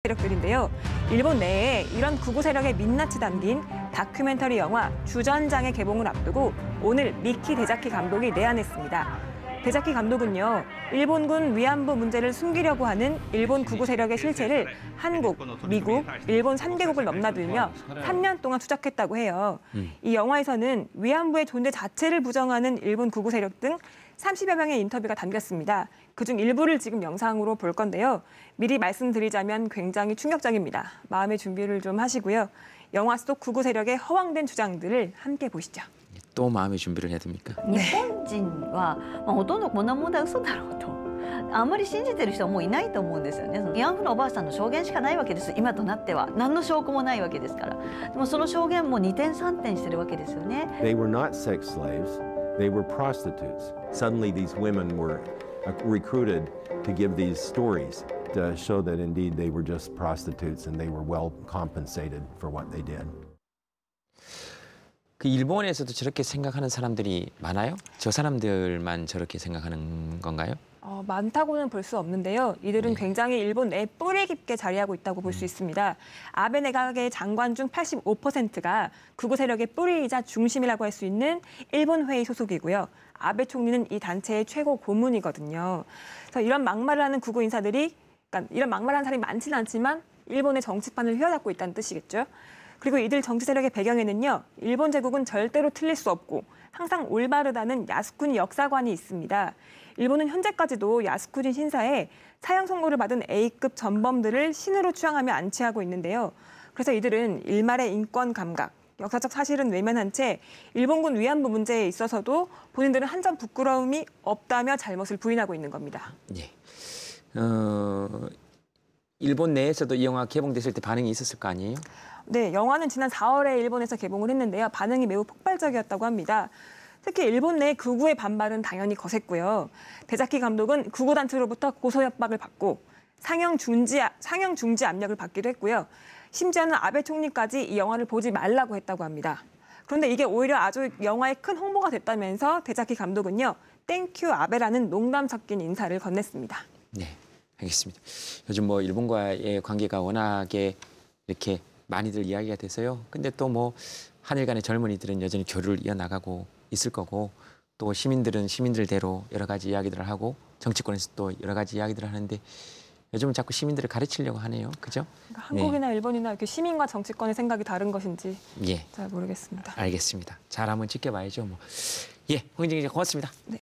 세력들인데요. 일본 내에 이런 극우 세력의 민낯이 담긴 다큐멘터리 영화 주전장의 개봉을 앞두고 오늘 미키 데자키 감독이 내한했습니다. 데자키 감독은요, 일본군 위안부 문제를 숨기려고 하는 일본 극우 세력의 실체를 한국, 미국, 일본 3개국을 넘나들며 3년 동안 추적했다고 해요. 이 영화에서는 위안부의 존재 자체를 부정하는 일본 극우 세력 등 30여 명의 인터뷰가 담겼습니다. 그중 일부를 지금 영상으로 볼 건데요. 미리 말씀드리자면 굉장히 충격적입니다. 마음의 준비를 좀 하시고요. 영화 속 극우 세력의 허황된 주장들을 함께 보시죠. 또 마음의 준비를 해야 됩니까? 日本人は、ほとんどこんな問題は嘘だろうとあんまり信じてる人はもういないと思うんですよね。慰安婦のおばあさんの証言しかないわけです。今となっては何の証拠もないわけですから。でもその証言も二転三転してるわけですよね。 They were not sex slaves. They were prostitutes. Suddenly these women were recruited to give these stories to show that indeed they were just prostitutes and they were well compensated for what they did. 그 일본에서도 저렇게 생각하는 사람들이 많아요? 저 사람들만 저렇게 생각하는 건가요? 많다고는 볼 수 없는데요. 이들은 굉장히 일본 내에 뿌리 깊게 자리하고 있다고 볼 수 있습니다. 아베 내각의 장관 중 85%가 극우 세력의 뿌리이자 중심이라고 할 수 있는 일본 회의 소속이고요. 아베 총리는 이 단체의 최고 고문이거든요. 그래서 이런 막말을 하는 극우 인사들이, 그러니까 이런 막말하는 사람이 많지는 않지만 일본의 정치판을 휘어잡고 있다는 뜻이겠죠. 그리고 이들 정치 세력의 배경에는요, 일본 제국은 절대로 틀릴 수 없고 항상 올바르다는 야스쿠니 역사관이 있습니다. 일본은 현재까지도 야스쿠니 신사에 사형 선고를 받은 A급 전범들을 신으로 추앙하며 안치하고 있는데요. 그래서 이들은 일말의 인권 감각, 역사적 사실은 외면한 채 일본군 위안부 문제에 있어서도 본인들은 한 점 부끄러움이 없다며 잘못을 부인하고 있는 겁니다. 예. 일본 내에서도 이 영화 개봉됐을 때 반응이 있었을 거 아니에요? 네, 영화는 지난 4월에 일본에서 개봉을 했는데요. 반응이 매우 폭발적이었다고 합니다. 특히 일본 내 극우의 반발은 당연히 거셌고요. 데자키 감독은 극우 단체로부터 고소 협박을 받고 상영 중지 압력을 받기도 했고요. 심지어는 아베 총리까지 이 영화를 보지 말라고 했다고 합니다. 그런데 이게 오히려 아주 영화에 큰 홍보가 됐다면서 데자키 감독은요, 땡큐 아베라는 농담 섞인 인사를 건넸습니다. 네, 알겠습니다. 요즘 뭐 일본과의 관계가 워낙에 이렇게 많이들 이야기가 돼서요. 근데 또 뭐 한일 간의 젊은이들은 여전히 교류를 이어나가고 있을 거고, 또 시민들은 시민들대로 여러 가지 이야기들을 하고, 정치권에서 또 여러 가지 이야기들을 하는데 요즘은 자꾸 시민들을 가르치려고 하네요. 그죠? 그러니까 한국이나 일본이나 이렇게 시민과 정치권의 생각이 다른 것인지 잘 모르겠습니다. 알겠습니다. 잘 한번 지켜봐야죠. 뭐. 예, 홍진기 기자 고맙습니다. 네.